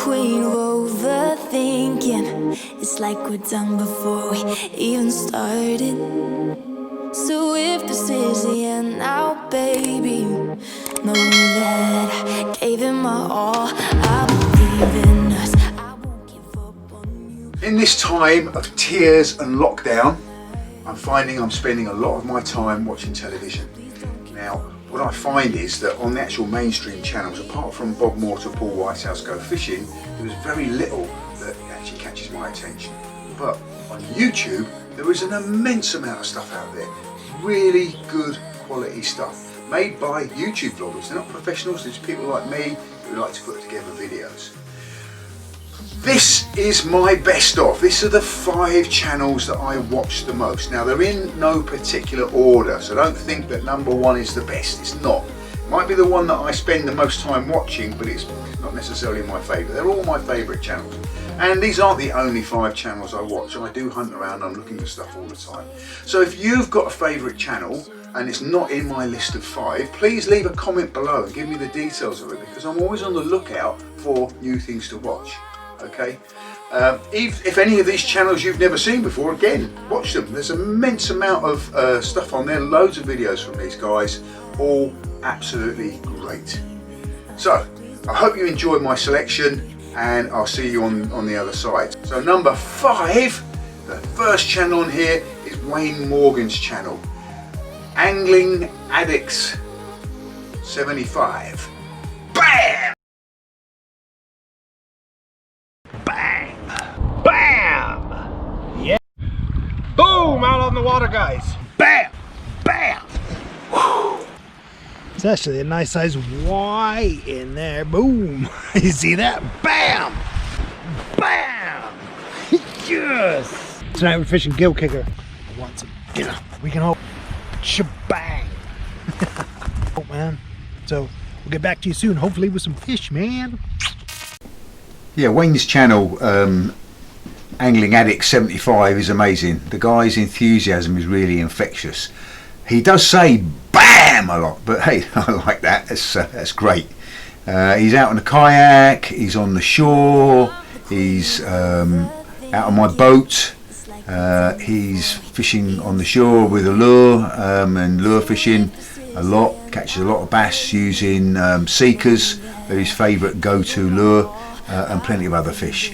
queen of overthinking. It's like we're done before we even started. So if this is the end now, baby, know that I gave it my all. I believe in us. I won't give up on you. In this time of tears and lockdown, I'm finding I'm spending a lot of my time watching television. Now, what I find is that on the actual mainstream channels, apart from Bob Moore to Paul Whitehouse Go Fishing, there is very little that actually catches my attention. But on YouTube, there is an immense amount of stuff out there. Really good quality stuff. Made by YouTube vloggers. They're not professionals, they're just people like me who like to put together videos. This is my best of. These are the 5 channels that I watch the most. Now they're in no particular order, so don't think that number 1 is the best. It's not. It might be the one that I spend the most time watching, but it's not necessarily my favourite. They're all my favourite channels. And these aren't the only 5 channels I watch. I do hunt around, I'm looking for stuff all the time. So if you've got a favourite channel and it's not in my list of 5, please leave a comment below and give me the details of it, because I'm always on the lookout for new things to watch. Okay, if any of these channels you've never seen before, again, watch them. There's an immense amount of stuff on there, loads of videos from these guys, all absolutely great. So I hope you enjoyed my selection, and I'll see you on the other side. So number 5, the first channel on here is Wayne Morgan's channel, Angling Addicts 75. Bam! Bang! Bam! Yeah! Boom! Out on the water, guys! Bam! Bam! Whew. It's actually a nice size white in there. Boom! You see that? Bam! Bam! Yes! Tonight we're fishing gill kicker. I want some dinner. We can hope. Shebang! Oh man. So we'll get back to you soon, hopefully with some fish, man. Yeah, Wayne's channel, Angling Addict 75, is amazing. The guy's enthusiasm is really infectious. He does say BAM a lot, but hey, I like that. That's great. He's out on a kayak, he's on the shore, he's out on my boat, he's fishing on the shore with a lure and lure fishing a lot, catches a lot of bass using Seekers, they're his favourite go-to lure. And plenty of other fish,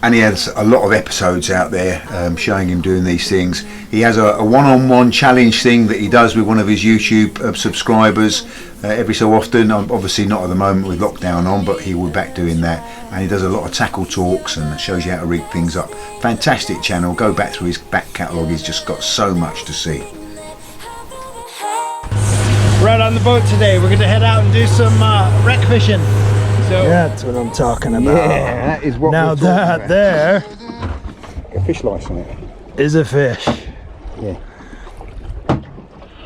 and he has a lot of episodes out there showing him doing these things. He has a one-on-one challenge thing that he does with one of his YouTube subscribers every so often. Obviously not at the moment with lockdown on, but he will be back doing that, and he does a lot of tackle talks and shows you how to rig things up. Fantastic channel. Go back through his back catalogue, he's just got so much to see. We're out on the boat today. We're going to head out and do some wreck fishing. So, that's what I'm talking about. Yeah, that is what now we're talking about. There A fish lice on it. is a fish. Yeah.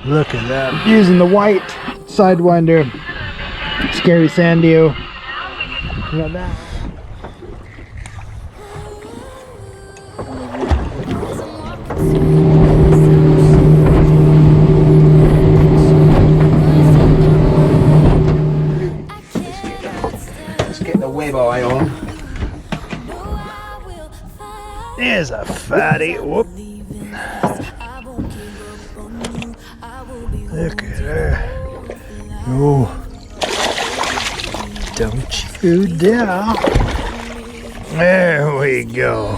Look at that. I'm using the white Sidewinder Scary Sandio. Look at that. Web eye on. There's a fatty. Whoop. Look at her. Oh. Don't you dare. There we go.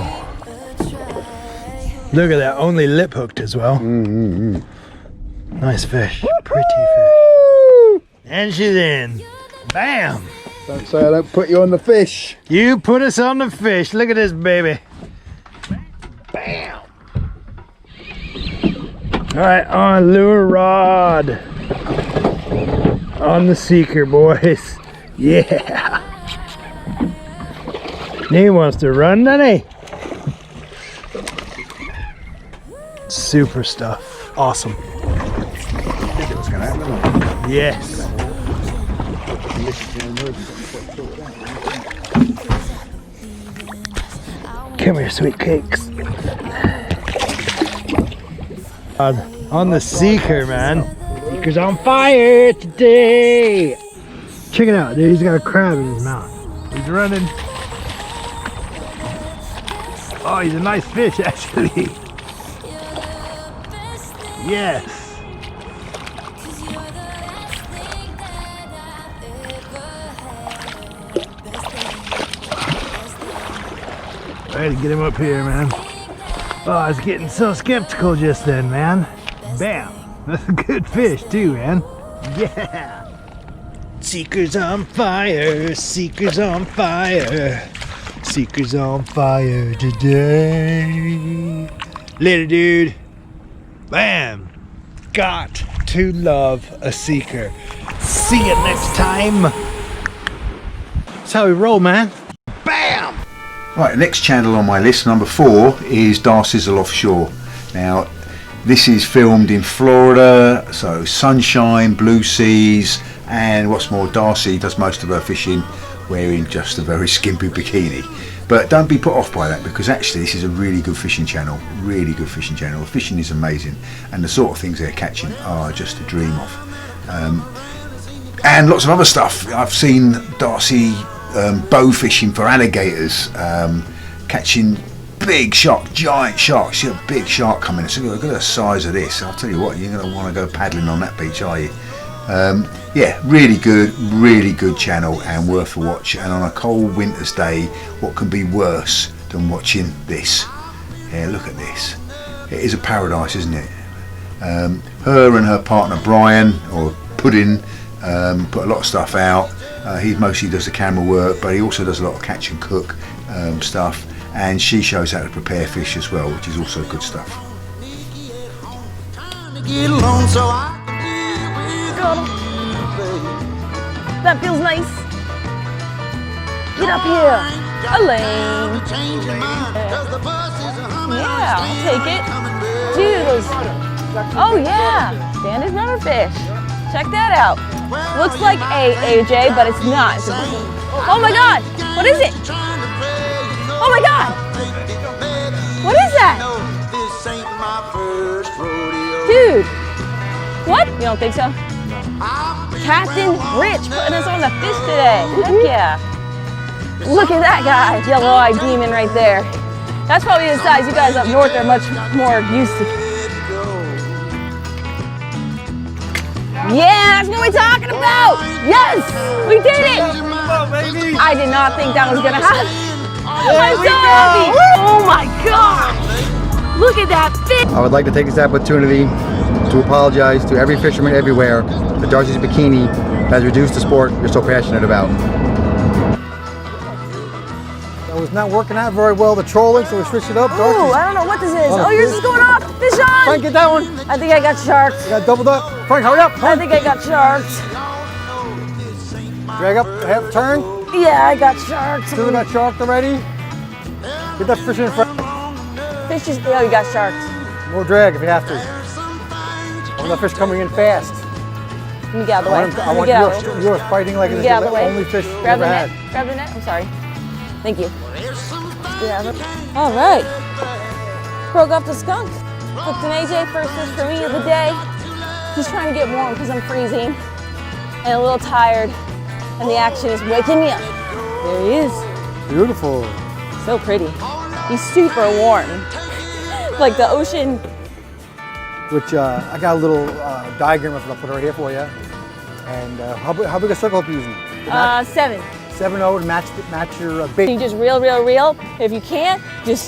Look at that. Only lip hooked as well. Nice fish. Pretty fish. And she's in. Bam. Don't say I don't put you on the fish. You put us on the fish. Look at this baby. Bam. All right, on lure rod. On the Seeker, boys. Yeah. He wants to run, doesn't he? Super stuff. Awesome. I think it was going to happen. Yes. Come here, sweet cakes. On the Seeker, man. Seeker's on fire today. Check it out, dude. He's got a crab in his mouth. He's running Oh, he's a nice fish, actually. Yes. Ready to get him up here, man. Oh, I was getting so skeptical just then, man. Bam. That's a good fish, too, man. Yeah. Seeker's on fire. Seeker's on fire. Seeker's on fire today. Little dude. Bam. Got to love a seeker. See you next time. That's how we roll, man. Bam. Right, the next channel on my list, number 4, is Darcizzle Offshore. Now, this is filmed in Florida, so sunshine, blue seas, and what's more, Darcy does most of her fishing wearing just a very skimpy bikini. But don't be put off by that, because actually this is a really good fishing channel, really good fishing channel. The fishing is amazing, and the sort of things they're catching are just to dream of. And lots of other stuff. I've seen Darcy bow fishing for alligators, catching big shark, giant sharks. See a big shark coming. So look at the size of this. I'll tell you what, you're going to want to go paddling on that beach, are you? Yeah, really good channel and worth a watch. And on a cold winter's day, what can be worse than watching this? Yeah, look at this. It is a paradise, isn't it? Her and her partner Brian, or Pudding, put a lot of stuff out. He mostly does the camera work, but he also does a lot of catch and cook stuff, and she shows how to prepare fish as well, which is also good stuff. That feels nice. Get up here, Elaine. Yeah, I'll take it. Dude, those. Oh yeah, banded rubberfish. Check that out. Looks like AJ, but it's not. Oh my God, what is it? Oh my God, what is that? Dude, what? You don't think so? Captain Rich putting us on the fish today. Heck yeah. Look at that guy, yellow-eyed demon right there. That's probably the size you guys up north are much more used to. Yeah, that's what we're talking about. Yes, we did it. I did not think that was gonna happen. I'm so happy. Oh my gosh. Look at that fish. I would like to take this opportunity to apologize to every fisherman everywhere that Darcy's bikini has reduced the sport you're so passionate about. That was not working out very well, the trolling, so we switched it up. Oh, I don't know what this is. Oh, yours is going off. Fish on. Frank, get that one. I think I got sharked. You got doubled up. Frank, hurry up. I think I got sharked. Drag up, half turn. Yeah, I got sharked. Still got sharked already. Get that fish in front. Fish is, oh, you got sharked. More drag if you have to. I want that fish coming in fast. Let me get out of the way. I want yours fighting like it's the only fish you've Grab ever the had. net. Grab the net. I'm sorry. Thank you. All right. Broke up the skunk. Cooked an AJ first fish for me of the day. He's trying to get warm because I'm freezing and a little tired, and the action is waking me up. There he is. Beautiful. So pretty. He's super warm. Like the ocean. Which I got a little diagram of it. I'll put it right here for you. And how big a circle are you using? 7. 7-0 to match your bait. You just reel. If you can't,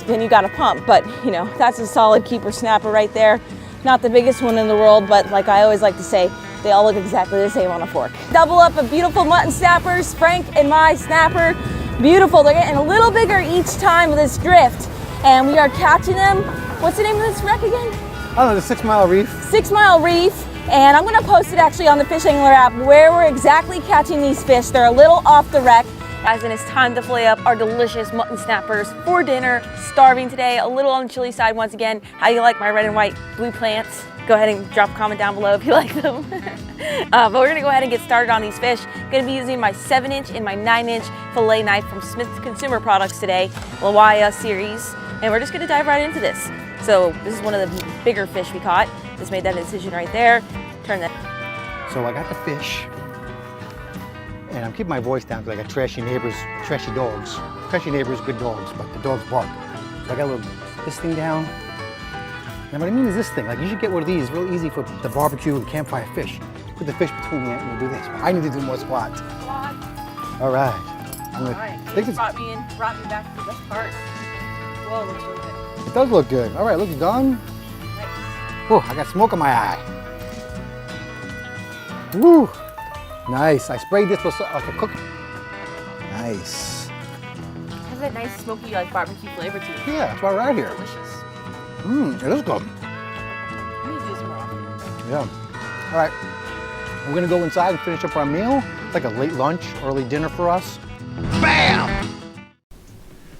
then you got to pump. But you know, that's a solid keeper snapper right there. Not the biggest one in the world, but like I always like to say, they all look exactly the same on a fork. Double up of beautiful mutton snappers, Frank and my snapper. Beautiful, they're getting a little bigger each time with this drift. And we are catching them. What's the name of this wreck again? I don't know, the 6 Mile Reef. 6 Mile Reef. And I'm gonna post it actually on the Fish Angler app where we're exactly catching these fish. They're a little off the wreck. Guys, and it's time to fillet up our delicious mutton snappers for dinner. Starving today, a little on the chilly side once again. How do you like my red and white blue plants? Go ahead and drop a comment down below if you like them. But we're gonna go ahead and get started on these fish. Gonna be using my 7-inch and my 9-inch fillet knife from Smith Consumer Products today, Lawaya series. And we're just gonna dive right into this. So this is one of the bigger fish we caught. Just made that decision right there. Turn that. So I got the fish, and I'm keeping my voice down because I got trashy neighbors, trashy dogs. Trashy neighbors, good dogs, but the dogs bark. So I got this thing down. Now what I mean is this thing, like you should get one of these, real easy for the barbecue and campfire fish. Put the fish between you and we'll do this. I need to do more squats. All right. Brought me back to the part. Whoa, looks really good. It does look good. All right, looks done. Nice. Whoa, I got smoke in my eye. Woo, nice. I sprayed this with like a cook. Nice. It has that nice smoky like barbecue flavor to it. Yeah, that's why we're out here. Delicious. It is good. We need to do some more often. Yeah. All right, we're gonna go inside and finish up our meal. It's like a late lunch, early dinner for us. Bam!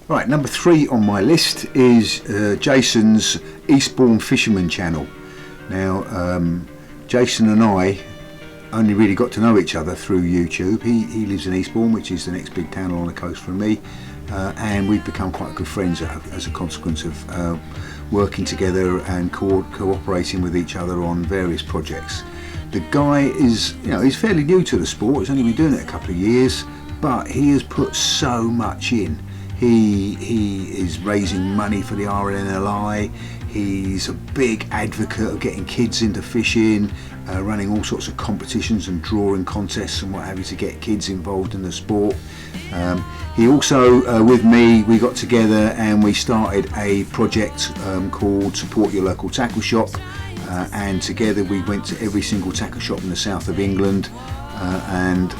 Right, number 3 on my list is Jason's Eastbourne Fisherman channel. Now, Jason and I only really got to know each other through YouTube. He lives in Eastbourne, which is the next big town along the coast from me, and we've become quite good friends as a consequence of working together and cooperating with each other on various projects. The guy is, he's fairly new to the sport. He's only been doing it a couple of years, but he has put so much in. He is raising money for the RNLI. He's a big advocate of getting kids into fishing, running all sorts of competitions and drawing contests and what have you to get kids involved in the sport. He also, with me, we got together and we started a project called Support Your Local Tackle Shop, and together we went to every single tackle shop in the south of England and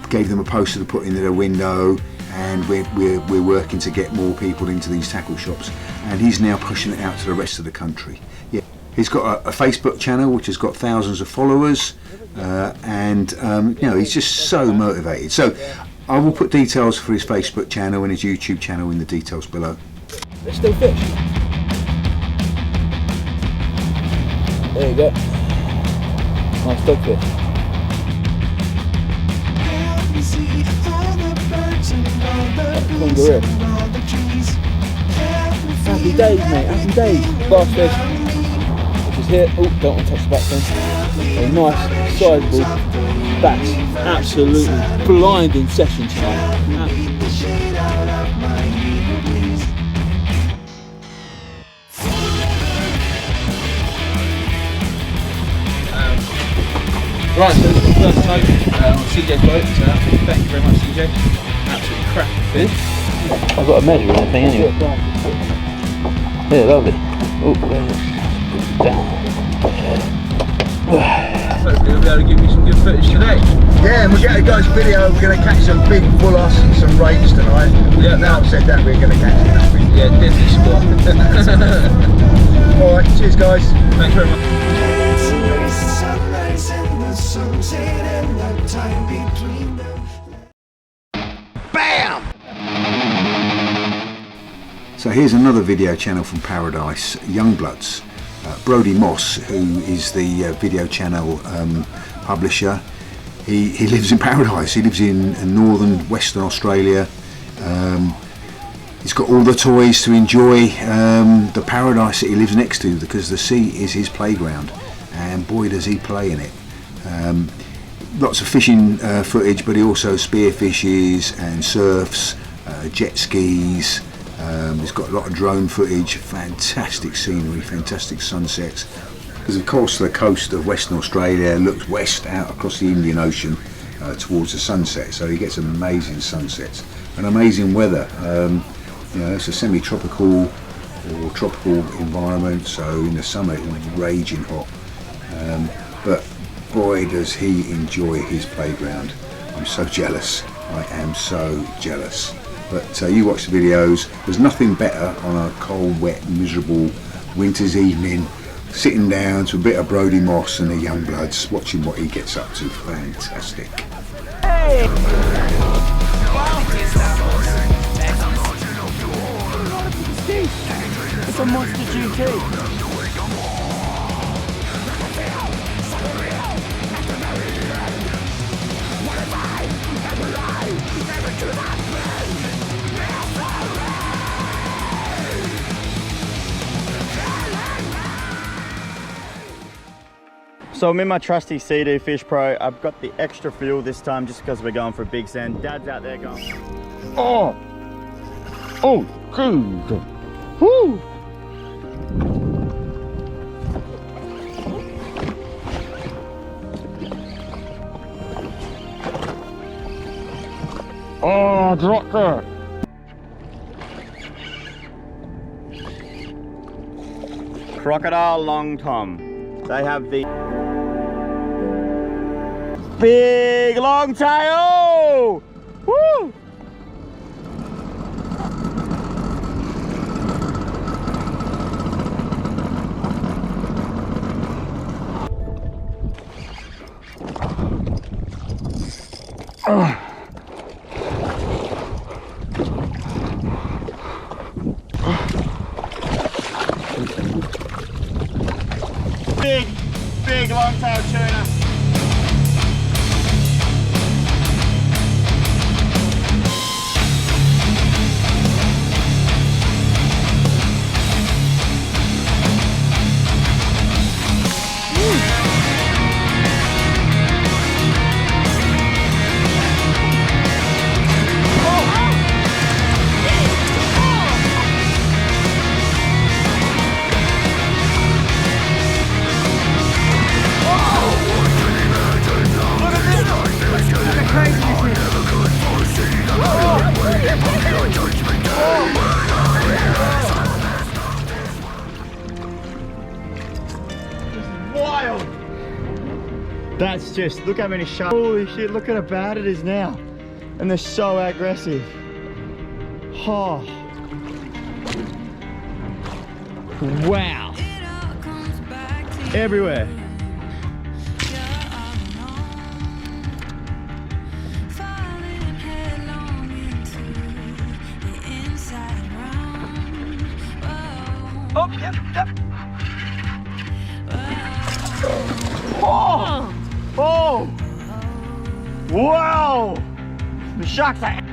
gave them a poster to put in their window. And we're working to get more people into these tackle shops, and he's now pushing it out to the rest of the country. Yeah, he's got a Facebook channel which has got thousands of followers, and he's just so motivated. So I will put details for his Facebook channel and his YouTube channel in the details below. There's still fish. There you go. Nice dog fish. Kangaroo. Happy days, mate, happy days. Bass fish, which is here. Oh, don't want to touch the back thing. A nice, sizable bass. Absolutely blinding session tonight. Right, so this is the first time on CJ's boat, so thank you very much, CJ. Absolutely cracking fish. I've got a measure and everything anyway. Yeah, lovely. Oh, down. Hopefully we'll be able to give you some good footage today. Yeah, and we're going to go to video. We're going to catch some big bull-us and some rays tonight. Yeah. Now I've said that, we're going to catch nothing. Yeah, deadly spot. All right, cheers guys. Thanks very much. Bam! So here's another video channel from Paradise, Youngbloods. Brody Moss, who is the video channel publisher, he lives in Paradise. He lives in northern Western Australia. He's got all the toys to enjoy the paradise that he lives next to, because the sea is his playground, and boy does he play in it. Lots of fishing footage, but he also spearfishes and surfs, jet skis. He's got a lot of drone footage, fantastic scenery, fantastic sunsets. Because of course the coast of Western Australia looks west out across the Indian Ocean towards the sunset, so he gets amazing sunsets and amazing weather. It's a semi-tropical or tropical environment, so in the summer it's raging hot. But boy does he enjoy his playground. I'm so jealous. I am so jealous. But you watch the videos. There's nothing better on a cold, wet, miserable winter's evening, sitting down to a bit of Brody Moss and the Youngbloods, watching what he gets up to. Fantastic. Hey! It's a Monster GT. So I'm in my trusty CD Fish Pro. I've got the extra fuel this time just because we're going for a big send. Dad's out there going, oh, Jesus. Woo! Oh, dropped her. Crocodile long tom. They have the big long tail. Woo! Big long-tailed tuna. Wild! That's just, look how many sharks. Holy shit, look at how bad it is now. And they're so aggressive. Oh. Wow. Everywhere. Oh, yep, yep. Oh! Oh! Wow! The sharks are...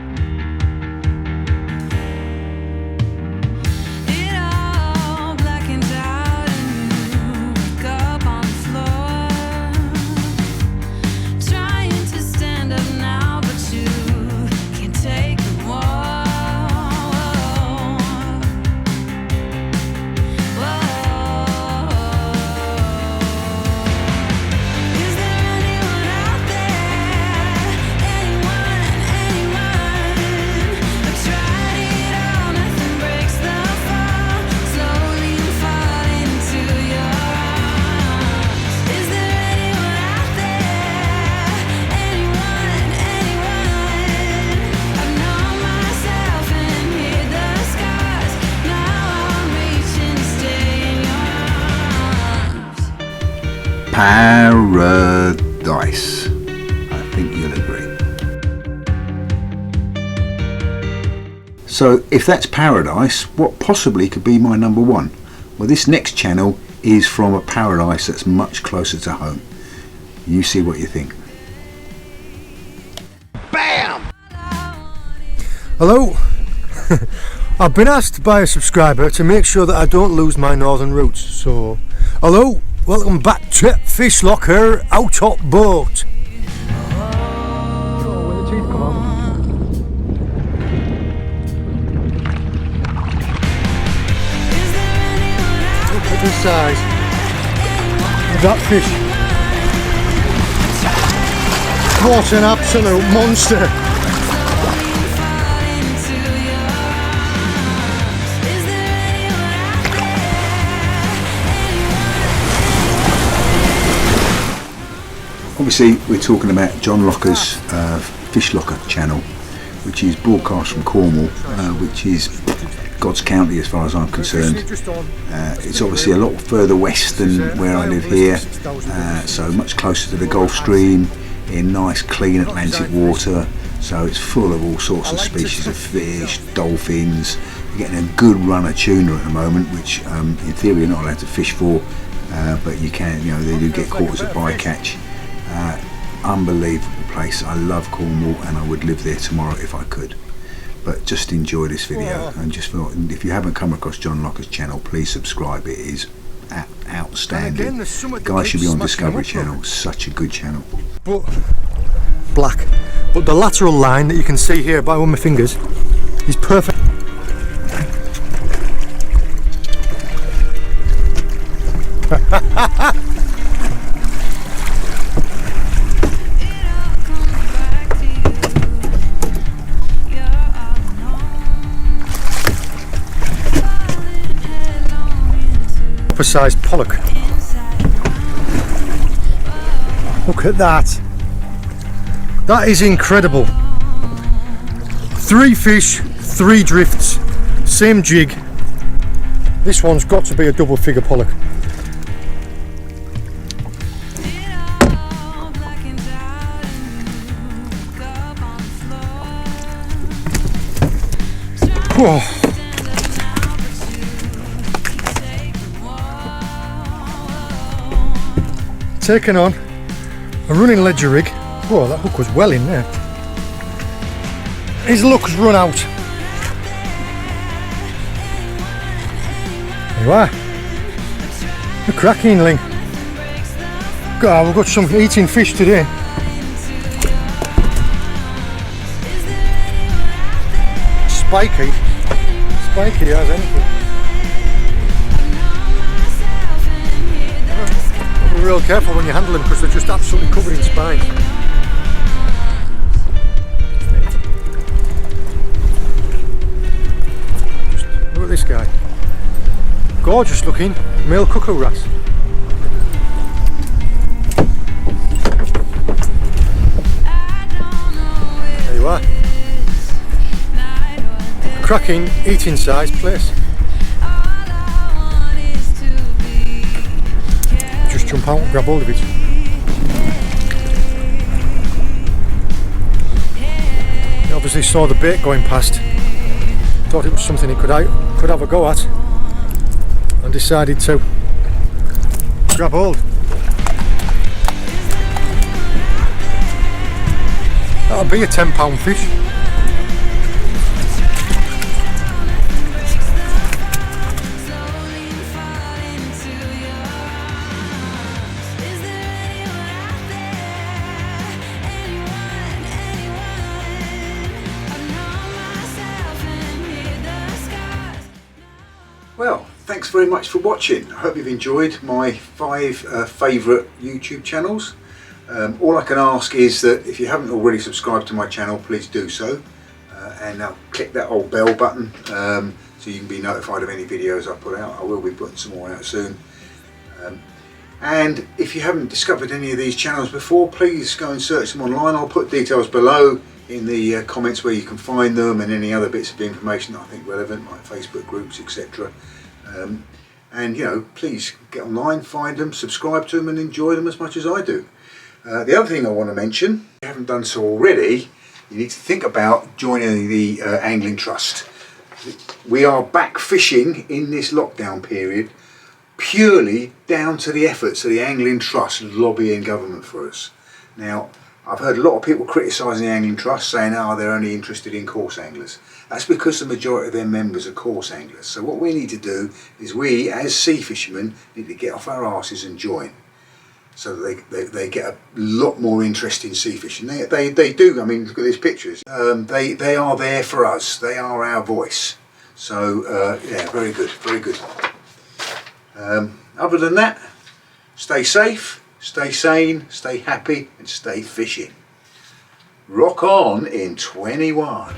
Paradise. I think you'll agree. So if that's paradise, what possibly could be my number one? Well, this next channel is from a paradise that's much closer to home. You see what you think. Bam! Hello. I've been asked by a subscriber to make sure that I don't lose my northern roots. So, hello. Welcome back to Fish Locker Out Top Boat. Look at the size of that fish. What an absolute monster. Obviously we're talking about John Locker's Fish Locker channel, which is broadcast from Cornwall, which is God's County as far as I'm concerned. It's obviously a lot further west than where I live here, so much closer to the Gulf Stream, in nice clean Atlantic water, so it's full of all sorts of species of fish, dolphins. You're getting a good run of tuna at the moment, which in theory you're not allowed to fish for, but you can, you know, they do get caught as a bycatch. Unbelievable place. I love Cornwall and I would live there tomorrow if I could. But just enjoy this video, and just feel, if you haven't come across John Locker's channel, please subscribe. It is outstanding. Guys should be on Discovery Channel. Such a good channel. But black. But the lateral line that you can see here by one of my fingers is perfect. proper sized pollock. Look at that. That is incredible. 3 fish, 3 drifts, same jig. This one's got to be a double figure pollock. Whoa. Taken on a running ledger rig. Whoa, that hook was well in there. His luck's run out. There you are. The cracking ling. God, we've got some eating fish today. Spiky. Spiky as anything. Be real careful when you handle them because they're just absolutely covered in spines. Just look at this guy. Gorgeous looking male cuckoo wrasse. There you are. Cracking eating size place. Just jump out and grab hold of it. He obviously saw the bait going past, thought it was something he could have a go at, and decided to grab hold. That'll be a 10-pound fish. Well, thanks very much for watching. I hope you've enjoyed my 5 favourite YouTube channels. All I can ask is that if you haven't already subscribed to my channel, please do so. And now click that old bell button so you can be notified of any videos I put out. I will be putting some more out soon. And if you haven't discovered any of these channels before, please go and search them online. I'll put details below in the comments where you can find them, and any other bits of information that I think relevant, like Facebook groups, etc. And you know, please get online, find them, subscribe to them and enjoy them as much as I do. The other thing I want to mention, if you haven't done so already, you need to think about joining the Angling Trust. We are back fishing in this lockdown period purely down to the efforts of the Angling Trust lobbying government for us. Now, I've heard a lot of people criticising the Angling Trust, saying, oh, they're only interested in coarse anglers. That's because the majority of their members are coarse anglers. So what we need to do is we, as sea fishermen, need to get off our arses and join, so that they get a lot more interest in sea fishing. They do. I mean, look at these pictures. They are there for us. They are our voice. So yeah, very good, very good. Other than that, stay safe, stay sane, stay happy and stay fishing. Rock on in 21.